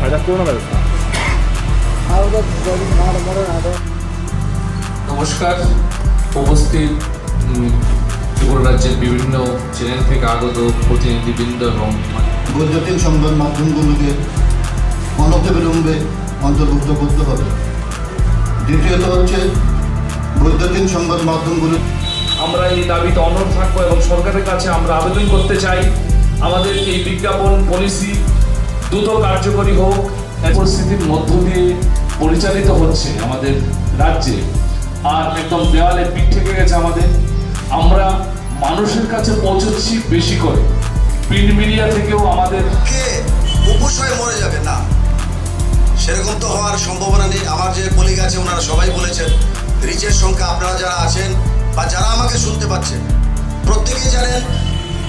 가장 coronavirus নমস্কার উপস্থিত ত্রিপুরা রাজ্যের বিভিন্ন চ্যানেল থেকে আগত প্রতিনিধিবৃন্দ এবং বৈদ্যুতিন সংবাদ মাধ্যমগুলোকে অনতিবিলম্বে অন্তর্ভুক্ত করতে হবে। দ্বিতীয়ত হচ্ছে বৈদ্যুতিন সংবাদ মাধ্যমগুলো আমরা এই দাবিতে অনড় থাকবো এবং সরকারের কাছে আমরা আবেদন করতে চাই আমাদের এই বিজ্ঞাপন পলিসি দ্রুত কার্যকরী হোক। পরিস্থিতির মধ্য দিয়ে পরিচালিত হচ্ছে আমাদের রাজ্যে, আর একদম দেওয়ালে পিঠ থেকে গেছে আমাদের। আমরা মানুষের কাছে পৌঁছচ্ছি বেশি করে, প্রিন্ট মিডিয়া থেকেও আমাদের উপসয়ে মরে যাবে না, সেরকম তো হওয়ার সম্ভাবনা নেই। আমার যে কলিগ আছে ওনারা সবাই বলেছেন রিচের সংখ্যা, আপনারা যারা আছেন বা যারা আমাকে শুনতে পাচ্ছেন প্রত্যেকেই জানেন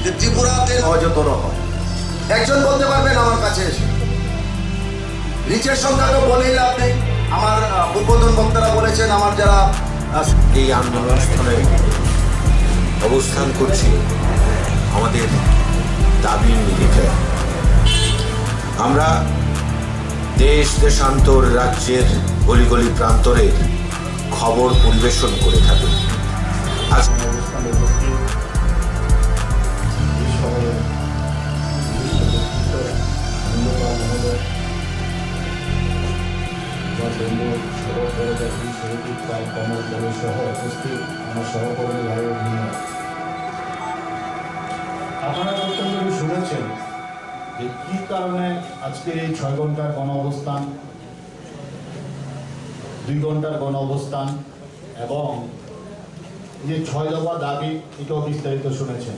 যে ত্রিপুরাতে অযতর হয়। একজন বলতে পারবেন আমার কাছে এসে রিচের সংখ্যা তো বলেই লাভ নেই। আমার পূর্বতন বক্তারা বলেছেন, আমার যারা এই আন্দোলন স্থলে অবস্থান করছি আমাদের দাবির নিরিখে। আমরা দেশ দেশান্তর রাজ্যের গলিগলি প্রান্তরের খবর পরিবেশন করে থাকি। আজ আপনারা প্রত্যেকে শুনেছেন যে কি কারণে আজকের এই 6 ঘন্টার গণ অবস্থান, 2 ঘন্টার গণ অবস্থান এবং যে 6 দফা দাবি, এটাও বিস্তারিত শুনেছেন।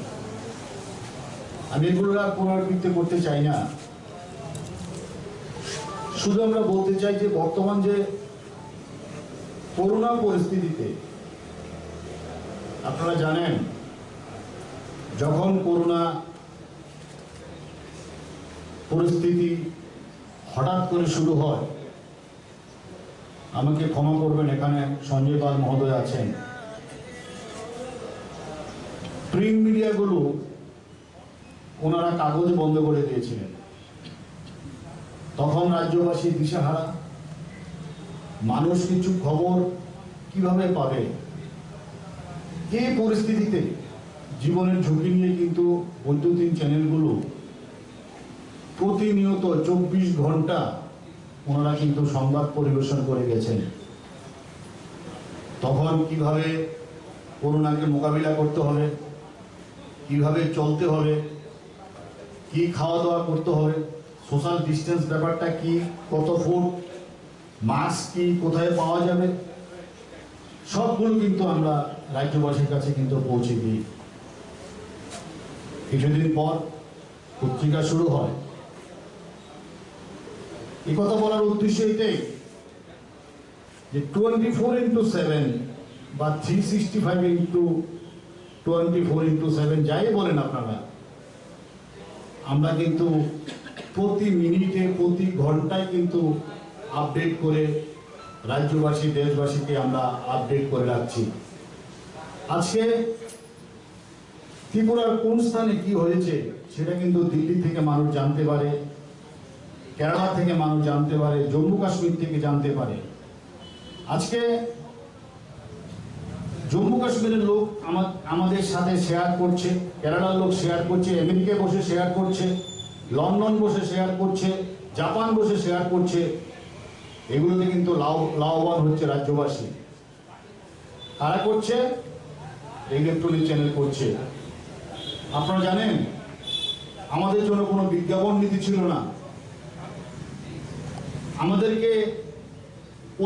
আমি এগুলো আর পুনরাবৃত্তি করতে চাই না, শুধু আমরা বলতে চাই যে বর্তমান যে করোনা পরিস্থিতিতে আপনারা জানেন, যখন করোনা পরিস্থিতি হঠাৎ করে শুরু হয়, আমাকে ক্ষমা করবেন, এখানে সঞ্জয় পাল মহোদয় আছেন, প্রিন্ট মিডিয়াগুলো ওনারা কাগজ বন্ধ করে দিয়েছিলেন। তখন রাজ্যবাসী দিশেহারা, মানুষ কিছু খবর কিভাবে পাবে, এই পরিস্থিতিতে জীবনের ঝুঁকি নিয়ে কিন্তু বৈদ্যুতিন চ্যানেলগুলো প্রতিনিয়ত 24 ঘন্টা ওনারা কিন্তু সংবাদ পরিবেশন করে গেছেন। তখন কিভাবে করোনাকে মোকাবিলা করতে হবে, কিভাবে চলতে হবে, কি খাওয়া দাওয়া করতে হবে, সোশ্যাল ডিস্টেন্স ব্যাপারটা কি, কত ফুট, মাস্ক কি, কোথায় পাওয়া যাবে, সবগুলো কিন্তু আমরা রাজ্যবাসীর কাছে কিন্তু পৌঁছে দিই। কিছুদিন পর পত্রিকা শুরু হয়। এই কথা বলার উদ্দেশ্য এটাই যে 24x7 বা 365x24x7 যাই বলেন আপনারা, আমরা কিন্তু প্রতি মিনিটে, প্রতি ঘন্টায় কিন্তু আপডেট করে রাজ্যবাসী, দেশবাসীকে আমরা আপডেট করে রাখছি। আজকে ত্রিপুরার কোন স্থানে কি হয়েছে সেটা কিন্তু দিল্লি থেকে মানুষ জানতে পারে, কেরালা থেকে মানুষ জানতে পারে, জম্মু কাশ্মীর থেকে জানতে পারে। আজকে জম্মু কাশ্মীরের লোক আমাদের সাথে শেয়ার করছে, কেরালার লোক শেয়ার করছে, আমেরিকায় বসে শেয়ার করছে, লন্ডন বসে শেয়ার করছে, জাপান বসে শেয়ার করছে। এগুলোতে কিন্তু লাভবান হচ্ছে রাজ্যবাসী। কারা করছে? ইলেকট্রনিক চ্যানেল করছে। আপনারা জানেন, আমাদের জন্য কোনো বিজ্ঞাপন নীতি ছিল না, আমাদেরকে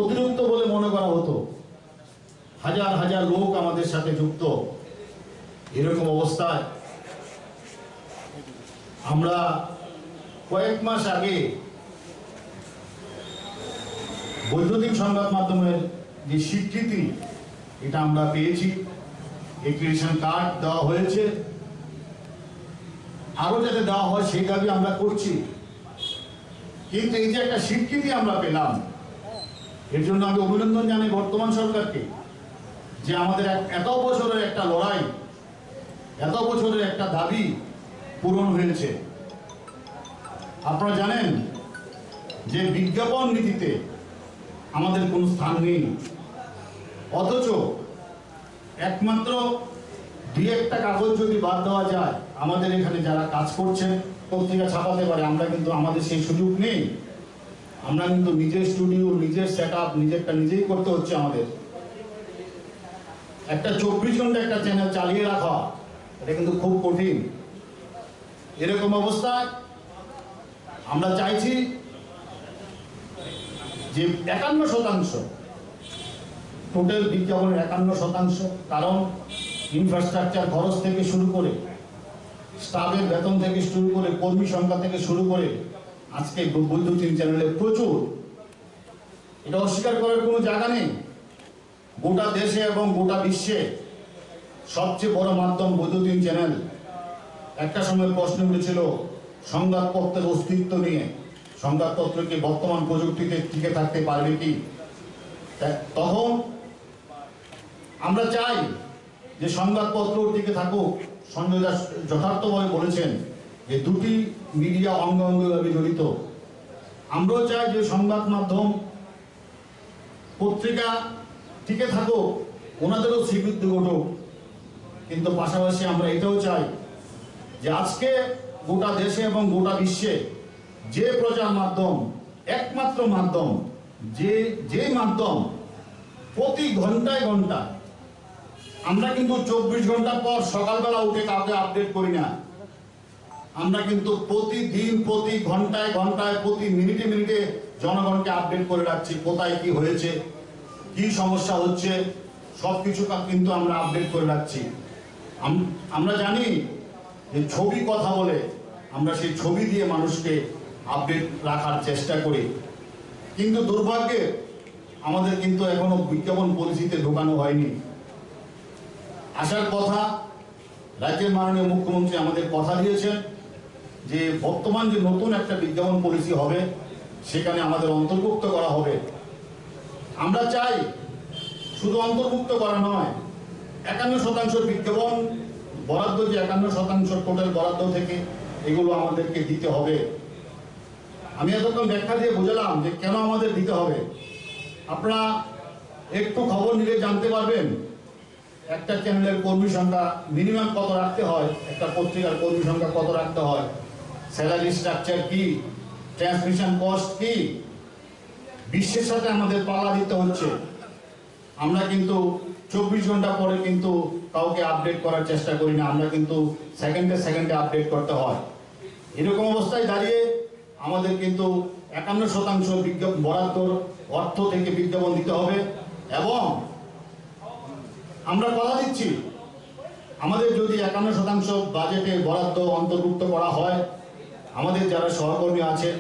অতিরিক্ত বলে মনে করা হতো। হাজার হাজার লোক আমাদের সাথে যুক্ত। এরকম অবস্থায় আমরা কয়েক মাস আগে বৈদ্যুতিন সংবাদ মাধ্যমের যে স্বীকৃতি, এটা আমরা পেয়েছি, এক্রিডিটেশন কার্ড দেওয়া হয়েছে, আরো যাতে দেওয়া হয় সেই দাবি আমরা করছি। কিন্তু এই যে একটা স্বীকৃতি আমরা পেলাম, এর জন্য আমি অভিনন্দন জানাই বর্তমান সরকারকে, যে আমাদের এত বছরের একটা লড়াই, এত বছরের একটা দাবি পূরণ হয়েছে। আপনারা জানেন যে বিজ্ঞাপন নীতিতে আমাদের কোনো স্থান নেই, অথচ একমাত্র দুই একটা কাগজ যদি বাদ দেওয়া যায়, আমাদের এখানে যারা কাজ করছেন পত্রিকা ছাপাতে পারে, আমরা কিন্তু আমাদের সেই সুযোগ নেই। আমরা কিন্তু নিজের স্টুডিও, নিজের সেট আপ, নিজেরটা নিজেই করতে হচ্ছে আমাদের। একটা 24 ঘন্টা একটা চ্যানেল চালিয়ে রাখা, এটা কিন্তু খুব কঠিন। এরকম অবস্থায় আমরা চাইছি যে 51% টোটাল বিজ্ঞাপনের 51%, কারণ ইনফ্রাস্ট্রাকচার খরচ থেকে শুরু করে, স্টাফের বেতন থেকে শুরু করে, কর্মী সংখ্যা থেকে শুরু করে আজকে বৈদ্যুতিন চ্যানেলে প্রচুর, এটা অস্বীকার করার কোনো জায়গা নেই। গোটা দেশে এবং গোটা বিশ্বে সবচেয়ে বড় মাধ্যম বৈদ্যুতিন চ্যানেল। একটা সময় প্রশ্ন উঠেছিল সংবাদপত্রের অস্তিত্ব নিয়ে, সংবাদপত্র কি বর্তমান প্রযুক্তিতে টিকে থাকতে পারবে কি? তখন আমরা চাই যে সংবাদপত্র টিকে থাকুক। সঞ্জয় দাস যথার্থভাবে বলেছেন যে দুটি মিডিয়া অঙ্গাঙ্গিভাবে জড়িত। আমরাও চাই যে সংবাদ মাধ্যম, পত্রিকা টিকে থাকুক, ওনাদেরও স্বীকৃতি ঘটুক, কিন্তু পাশাপাশি আমরা এটাও চাই যে আজকে গোটা দেশে এবং গোটা বিশ্বে যে প্রচার মাধ্যম, একমাত্র মাধ্যম, যে মাধ্যম প্রতি ঘন্টায় ঘন্টায়, আমরা কিন্তু 24 ঘন্টা পর সকালবেলা উঠে কাউকে আপডেট করি না, আমরা কিন্তু প্রতিদিন, প্রতি ঘন্টায় ঘন্টায়, প্রতি মিনিটে মিনিটে জনগণকে আপডেট করে রাখছি। কোথায় কি হয়েছে, কি সমস্যা হচ্ছে, সবকিছু কিন্তু আমরা আপডেট করে রাখছি। আমরা জানি যে ছবি কথা বলে, আমরা সেই ছবি দিয়ে মানুষকে আপডেট রাখার চেষ্টা করি, কিন্তু দুর্ভাগ্যে আমাদের কিন্তু এখনো বিজ্ঞাপন পলিসিতে ঢোকানো হয়নি। আসার কথা, রাজ্যের মাননীয় মুখ্যমন্ত্রী আমাদের কথা দিয়েছেন যে বর্তমান যে নতুন একটা বিজ্ঞাপন পলিসি হবে সেখানে আমাদের অন্তর্ভুক্ত করা হবে। আমরা চাই শুধু অন্তর্ভুক্ত করা নয়, 51% বিজ্ঞাপন বরাদ্দ, যে 51% টোটাল বরাদ্দ থেকে এগুলো আমাদেরকে দিতে হবে। আমি এতক্ষণ ব্যাখ্যা দিয়ে বোঝালাম যে কেন আমাদের দিতে হবে। আপনারা একটু খবর নিলে জানতে পারবেন একটা চ্যানেলের কর্মী সংখ্যা মিনিমাম কত রাখতে হয়, একটা পত্রিকার কর্মী সংখ্যা কত রাখতে হয়, স্যালারি স্ট্রাকচার কি, ট্রান্সমিশন কস্ট কি। বিশ্বের সাথে আমাদের পাল্লা দিতে হচ্ছে। আমরা কিন্তু 24 ঘন্টা পরে কিন্তু কাউকে আপডেট করার চেষ্টা করি না, আমরা কিন্তু সেকেন্ডে সেকেন্ডে আপডেট করতে হয়। এরকম অবস্থায় দাঁড়িয়ে আমাদের কিন্তু 51% বিজ্ঞাপন বরাদ্দ অর্থ থেকে বিজ্ঞাপন দিতে হবে। এবং আমরা কথা দিচ্ছি, আমাদের যদি 51% বাজেটে বরাদ্দ অন্তর্ভুক্ত করা হয়, আমাদের যারা সহকর্মী আছেন,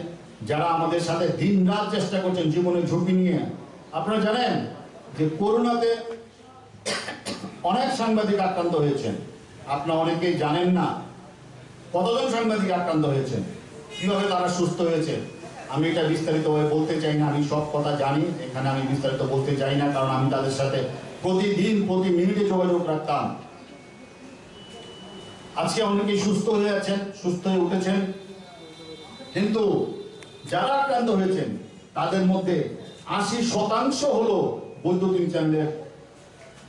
যারা আমাদের সাথে দিন রাত চেষ্টা করছেন জীবনের ঝুঁকি নিয়ে, আপনারা জানেন যে করোনাতে অনেক সাংবাদিক আক্রান্ত হয়েছেন। আপনারা অনেকেই জানেন না কতজন সাংবাদিক আক্রান্ত হয়েছেন, কিভাবে তারা সুস্থ হয়েছে। আমি এটা বিস্তারিতভাবে বলতে চাই না, আমি সব কথা জানি, এখানে আমি বিস্তারিত বলতে চাই না, কারণ আমি তাদের সাথে প্রতিদিন প্রতি মিনিটে যোগাযোগ রাখতাম। আজকে অনেকেই সুস্থ হয়ে আছেন, সুস্থ হয়ে উঠেছেন, কিন্তু যারা আক্রান্ত হয়েছেন তাদের মধ্যে 80% হলো বৈদ্যুতিন চ্যানেলের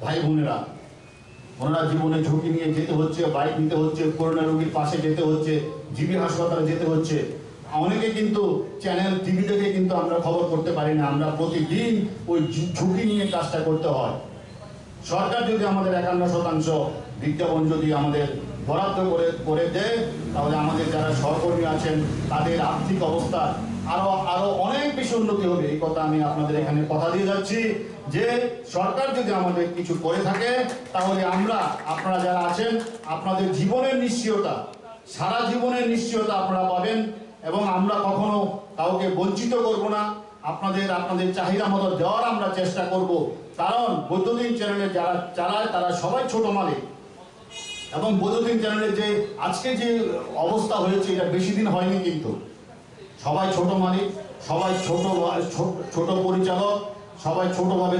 ভাই বোনেরা। ওনারা জীবনে ঝুঁকি নিয়ে যেতে হচ্ছে, বাইক নিতে হচ্ছে, করোনা রোগীর পাশে যেতে হচ্ছে, জিবি হাসপাতালে যেতে হচ্ছে। অনেকে কিন্তু চ্যানেল টিভি দেখে কিন্তু আমরা খবর করতে পারি না, আমরা প্রতিদিন ওই ঝুঁকি নিয়ে কাজটা করতে হয়। সরকার যদি আমাদের 51% বিজ্ঞাপন যদি আমাদের বরাদ্দ করে দেয়, তাহলে আমাদের যারা সহকর্মী আছেন তাদের আর্থিক অবস্থা আরো অনেক বেশি উন্নতি হবে। এই কথা আমি আপনাদের এখানে কথা দিয়ে যাচ্ছি যে সরকার যদি আমাদের কিছু করে থাকে, তাহলে আমরা, আপনারা যারা আছেন, আপনাদের জীবনের নিশ্চয়তা, সারা জীবনের নিশ্চয়তা আপনারা পাবেন। এবং আমরা কখনো কাউকে বঞ্চিত করব না, আপনাদের চাহিদা মতো দেওয়ার আমরা চেষ্টা করব। কারণ বৈদ্যুতিন চ্যানেলে যারা চালায় তারা সবাই ছোট মালিক, এবং বৈদ্যুতিন চ্যানেলের যে আজকে যে অবস্থা হয়েছে এটা বেশি দিন হয়নি, কিন্তু সবাই ছোট মালিক, সবাই ছোট পরিচালক, সবাই ছোটভাবে,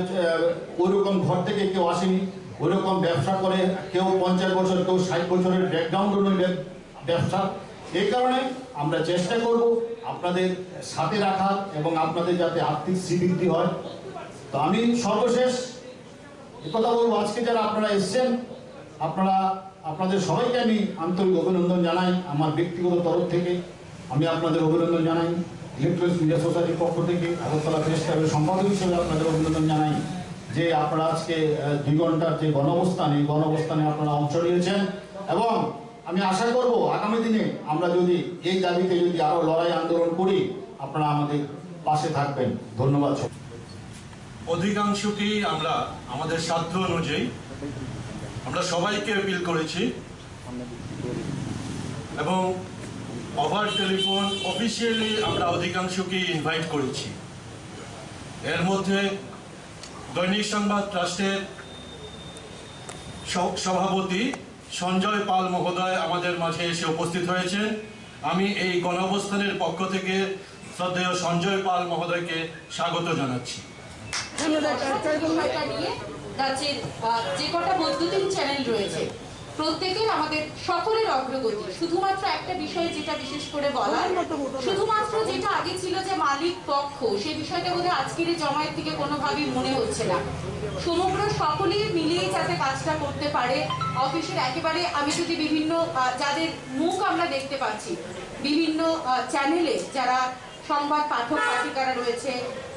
ওইরকম ঘর থেকে কেউ আসেনি, ওইরকম ব্যবসা করে, কেউ 50 বছর, কেউ 60 বছরের ব্যাকগ্রাউন্ড ব্যবসা, এই কারণে আমরা চেষ্টা করব আপনাদের সাথে রাখার এবং আপনাদের যাতে আর্থিক শ্রীবৃদ্ধি হয়। তো আমি সর্বশেষ কথা বলবো, আজকে যারা আপনারা এসছেন, আপনাদের সবাইকে আমি আন্তরিক অভিনন্দন জানাই। আমার ব্যক্তিগত তরফ থেকে আমি আপনাদের অভিনন্দন জানাই। ইলেকট্রনিক্স মিডিয়া সোসাইটির পক্ষ থেকে আগরতলা প্রেস ক্লাবের সম্পাদক হিসেবে আপনাদের অভিনন্দন জানাই যে আপনারা আজকে 2 ঘন্টার যে গণঅবস্থানে, এই গণঅবস্থানে আপনারা অংশ নিয়েছেন। এবং আমি আশা করব আগামী দিনে আমরা যদি এই দাবিতে যদি আরো লড়াই আন্দোলন করি, আপনারা আমাদের পাশে থাকবেন। ধন্যবাদ। অধিকাংশকেই আমরা আমাদের সাধ্য অনুযায়ী আমরা সবাইকে আপিল করেছি এবং ওভার টেলিফোন অফিসিয়ালি আমরা অধিকাংশকেই ইনভাইট করেছি। এর মধ্যে দৈনিক সংবাদ ট্রাস্টের সভাপতি সঞ্জয় পাল মহোদয় আমাদের মাঝে এসে উপস্থিত হয়েছেন। আমি এই গণঅবস্থানের পক্ষ থেকে শ্রদ্ধেয় সঞ্জয় পাল মহোদয়কে স্বাগত জানাচ্ছি। রাজ্যের যে কটা বৈদ্যুতিন চ্যানেল রয়েছে প্রত্যেকের আমাদের সকলের অগ্রগতি, শুধুমাত্র একটা বিষয়ে যেটা বিশেষ করে বলার, শুধুমাত্র যেটা আগে ছিল যে মালিক পক্ষ, সেই বিষয়টা বোধহয় আজকের এই জমায়েত থেকে কোনোভাবেই মনে হচ্ছে না। সমগ্র সকলেই মিলিয়ে যাতে কাজটা করতে পারে অফিসের একেবারে, আমি যদি বিভিন্ন যাদের মুখ আমরা দেখতে পাচ্ছি বিভিন্ন চ্যানেলে, যারা সংবাদ পাঠক পাঠিকারা রয়েছে,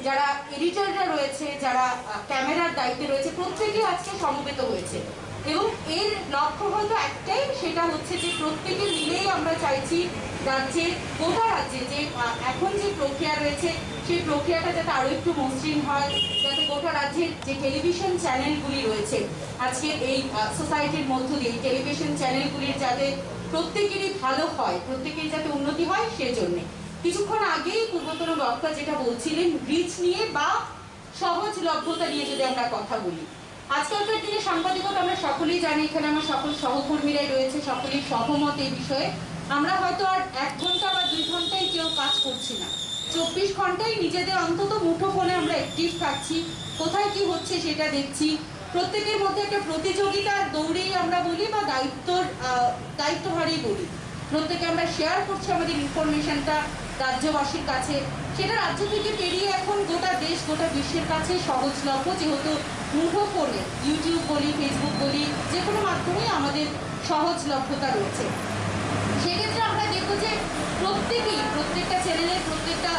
যারা এডিটররা রয়েছে, যারা ক্যামেরার দায়িত্বে রয়েছে, প্রত্যেকেই আজকে সমবেত হয়েছে। এবং এর লক্ষ্য হয়তো একটাই, সেটা হচ্ছে যে প্রত্যেকে মিলেই আমরা চাইছি রাজ্যের, গোটা রাজ্যে যে এখন যে প্রক্রিয়া রয়েছে সেই প্রক্রিয়াটা যাতে আরো একটু মসৃণ হয়, যাতে গোটা রাজ্যের যে টেলিভিশন চ্যানেলগুলি রয়েছে আজকের এই সোসাইটির মধ্য দিয়ে টেলিভিশন চ্যানেলগুলির যাতে প্রত্যেকেরই ভালো হয়, প্রত্যেকেরই যাতে উন্নতি হয়, সেজন্যে কিছুক্ষণ আগেই পূর্বতন বক্তা যেটা বলছিলেন রিচ নিয়ে বা সহজলভ্যতা নিয়ে যদি আমরা কথা বলি, আজকালকার দিনে সাংবাদিকতা আমরা সকলেই জানি, এখানে আমার সকল সহকর্মীরাই রয়েছে, সকলেই সহমত এই বিষয়ে। আমরা হয়তো আর 1 ঘন্টা বা 2 ঘন্টায় কেউ কাজ করছি না, 24 ঘন্টায় নিজেদের অন্তত মুঠো ফোনে আমরা অ্যাক্টিভ থাকছি, কোথায় কি হচ্ছে সেটা দেখছি। প্রত্যেকের মধ্যে একটা প্রতিযোগিতার দৌড়েই আমরা বলি বা দায়িত্বভারেই বলি, প্রত্যেকে আমরা শেয়ার করছি আমাদের ইনফরমেশনটা রাজ্যবাসীর কাছে। সেটা রাজ্য থেকে পেরিয়ে এখন গোটা দেশ, গোটা বিশ্বের কাছে সহজলভ্য, যেহেতু মুঠো ফোনে ইউটিউব বলি, ফেসবুক বলি, যে কোনো মাধ্যমেই আমাদের সহজলভ্যতা রয়েছে। সেক্ষেত্রে আমরা দেখবো যে প্রত্যেকটা চ্যানেলের প্রত্যেকটা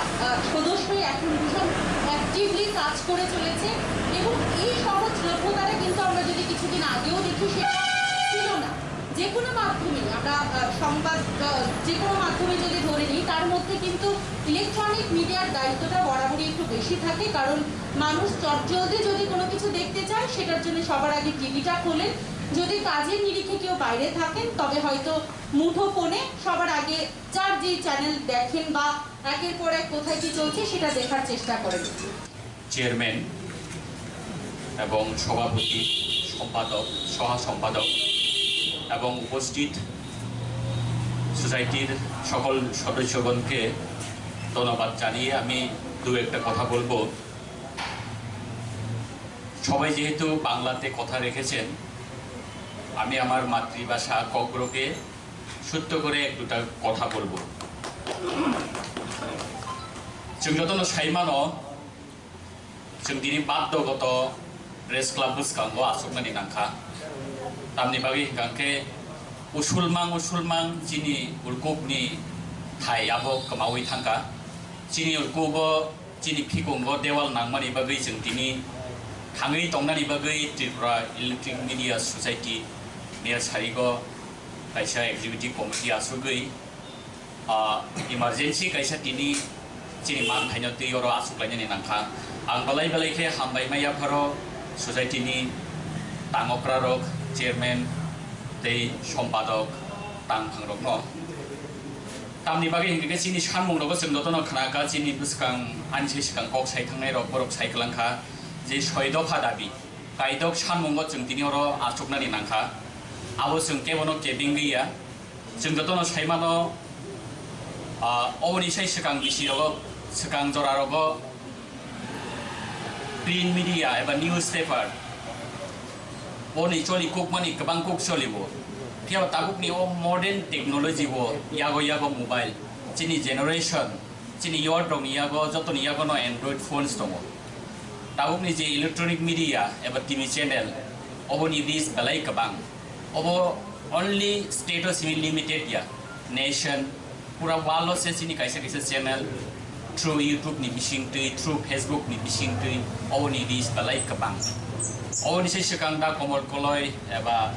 সদস্যই এখন ভীষণ অ্যাক্টিভলি কাজ করে চলেছে। এবং এই সহজলভ্যতাটা কিন্তু আমরা যদি কিছুদিন আগেও দেখি সেটা ছিল না। যে কোনো মাধ্যমে আমরা সংবাদ, যে কোনো মাধ্যমে যদি ধরে নিই, তার মধ্যে কিন্তু ইলেকট্রনিক মিডিয়ার দায়িত্বটা বরাবরই একটু বেশি থাকে, কারণ মানুষ চটজলদি যদি কোনো কিছু দেখতে চায় সেটার জন্য সবার আগে টিভিটা খোলেন। যদি কাজের নিরিখে কেউ বাইরে থাকেন তবে হয়তো মুঠো ফোনে সবার আগে যার যে চ্যানেল দেখেন বা একের পর এক কোথায় কি চলছে সেটা দেখার চেষ্টা করেন। চেয়ারম্যান এবং সভাপতি, সম্পাদক, সহ সম্পাদক এবং উপস্থিত সোসাইটির সকল সদস্যগণকে ধন্যবাদ জানিয়ে আমি 2-1টা কথা বলবো। সবাই যেহেতু বাংলাতে কথা রেখেছেন, আমি আমার মাতৃভাষা কগ্রকে সত্য করে একটুটা কথা বলবো। जों जतन साइमानो जों दिनै बाध्यगत प्रेस क्लाब बुसखांगो आसुकनानि नांखा तामनि बागै हिंगांखे उसूलमां जिनि उलकुबनि थाइ आबो कमावै थांखा जिनि उलकुबो जिनि फिकुंगो देवाल नांमानि बागै जों दिनै थाङै दंनानि बागै त्रिपुरा इलेक्ट्रिक मिडिया ससाइटि नेरसारिगो कायसा एक्जिकिउटिभ कमिटि आसुगै इमारजेन्सि कायसा दिनै जिनि मान थाइनो दैयाव आसुकलायनानि नांखा आं बालाय हामबाय मायाफारो ससाइटिनि तांगफ्रा रक चेयरमैन दै सम्पादक तांफांरक न तामनि बागै हिंगे जिनि सानमुंरगो जों दतन खानाका जिनि बुसखां आनसे सिगां कक सायखांनाय रक बरक सायखलांखा जे 6 दफा दाबि गायदक सानमुंगो जों दिनैर आसुकनानि नांखा आबो जों केबनो केबिं गैया जों दतन सायमानो अबनिसाय सिगां बिसिरगो सिगां जरारगो प्रिन्ट मिडिया एबा निउज पेपार बनि चलि कुकमानि गोबां cook चलिबो Pia tabuk ni o modern technology wo yago mobile. Chini generation. Chini yor dong yago joto ni yago no Android phones tongo. Tabuk ni je electronic media eba TV channel. Obo ni dis balai kabang. Obo only status limited ya. Nation pura walo se sini kaisa channel through YouTube ni bising tui, through Facebook ni bising tui. Obo ni dis balai kabang. Obo ni se sekang da komol koloi eba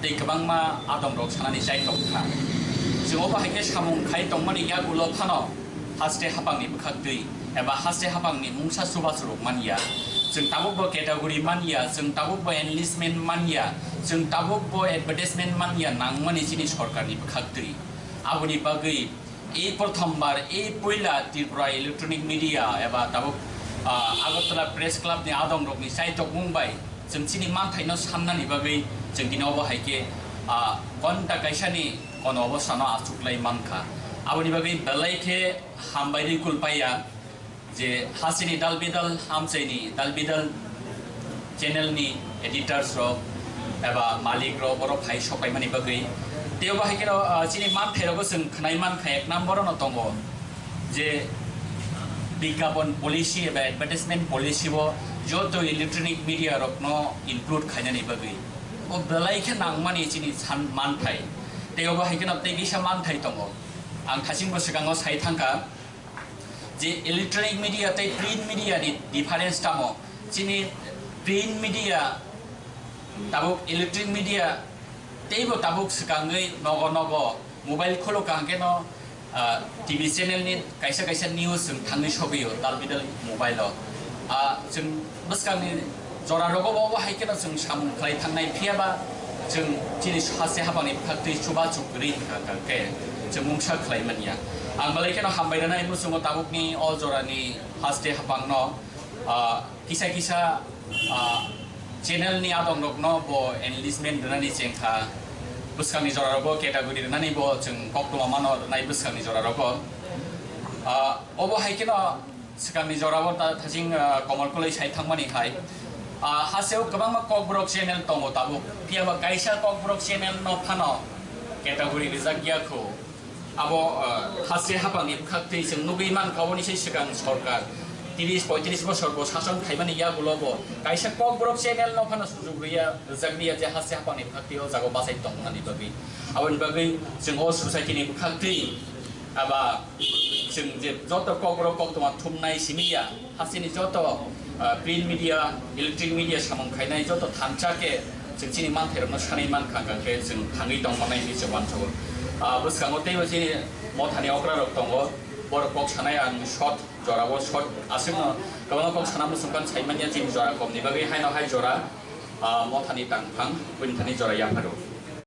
tei kabang ma adom rok sanani jai tok kha. Jeng obo haike samung khai tongmani yagulo phano haste hapang ni bukhak tui eba haste hapang ni mungsa suba suruk mania. Jeng tabuk bo category mania, jeng tabuk bo enlistment mania, jeng tabuk bo advertisement mania nangmani sini sorkar ni bukhak tui. Aboni bagai এই প্রথমবার এই পয়লা Tripura electronic media এবা তাবুক Agartala press club नि आदम रक नि साइटक मुंबाई जों चिनि मानथाइनो साननानि बागै जों दिनाव बाहायके घन्टा काइसानि कन अबसानो आचुकलाय मानखा आबनि बागै बेलायखे हामबायरि कुलपाया जे हासिनि दालबिदाल हामचैनि दालबिदाल चेनेलनि एडिटर्स रक एबा मालिक रक बर फाइ सकायमानि बागै तेव बाहायके चिनि मानथाइरगो जों खोनाय मानखा एक नाम्बार न दङ जे বিজ্ঞাপন পলিসি এবা এডভার্টাইজমেন্ট পলিসি ও যত ইলেকট্রনিক মিডিয়া রকন ইনক্লুড খাইনানি বাগৈ ও বেলাইखे नांमानि चिनि सान मानथाइ तेव बाहायके तेगिसा मानथाइ दङ आं थासिमबो सिगाङाव साइ थांखा जे इलेक्ट्रनिक मिडिया तै प्रिन्ट मिडियानि डिफारेन्स दङ चिनि प्रिन्ट मिडिया ताबुक इलेक्ट्रिक मिडिया तेबो ताबुक सिगाङै नग नग मोबाइल खोलो कांकेनो TV channel ni kaisa news जों थांनि सबियो दालबिदाल मोबाइलाव जों बसकांनि जरा रगो बाव हायकेनो जों सामुं खालाय थांनाय फियाबा जों दिनै सासे हाबानि फाक्ति सुबा चुकरि काके जों मुंसा खालायमानिया आं बालायकेनो हामबायनाय मुसुङो ताबुकनि अ जरानि हास्ते हाबांनो किसा channel ni आदम रगनो बो एनलिस्टमेन्ट दनानि जेंखा बुसकांनि जरारगो केटागरि दनानि बो जों कक्टमा मानो नाय बुसकांनि जरारगो अबो हायकेनो सिगांनि जराबो थाजिं कमलकुलै साइ थांमानि हाय हासेव गोबां ककब्रक चेनेल दङ ताबो पियाबा गायसा ककब्रक चेनेल न फानो केटागरि रिजागियाखौ आबो हासे हाबानि खाक्ति जों नुगैमान गावनि सिगां सरकार 30-35 বছর বো শাসন খাইমানি ইয়াগুলোबो कायसा ककब्रक चेनेल न फानो सुजुगरिया रिजागिया जे हासे हाबानि खाक्तियाव जागो बासाय दंनानि बागै आबनि बागै जों अ ससाइटिनि खाक्ति आबा जों जे जत ककब्रक कक्टमा थुमनाय सिमिया हासेनि जत प्रिन्ट मिडिया इलेक्ट्रिक मिडिया सामं खायनाय जत थानचाके जों चिनि मानथाइरनो सानै मानखांगाके जों थाङै दंमानाय नि जवानथौ बुसकाङो तेबो जे मथानि अग्रारक दङ बर कक सानाय आं शर्ट जराबो शर्ट आसिमनो गोबां कक साना मुसुंखान साइमानिया जिन जरा कमनि बागै हायनो हाय जरा मथानि तांफां उनथानि जरा याफारो